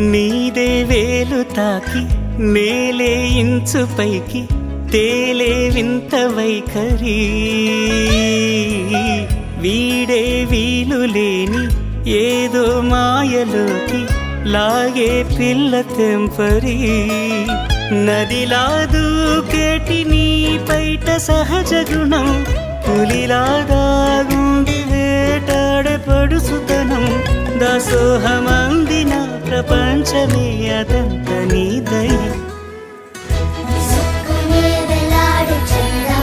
నీదే వేలు తాకి నేలే ఇంచు పైకి తేలే వింత వైఖరి వీడే వీలు లేని ఏదో మాయలోకి లాగే పిల్ల తెంపరి నదిలా దూకేటి నీ పైట సహజ గుణం పులిలా దాగుండి వేటాడే పడుసుతనం దాసోహమందిన ప్రపంచమే అదంత నీ దయ వేలాడు చంద్ర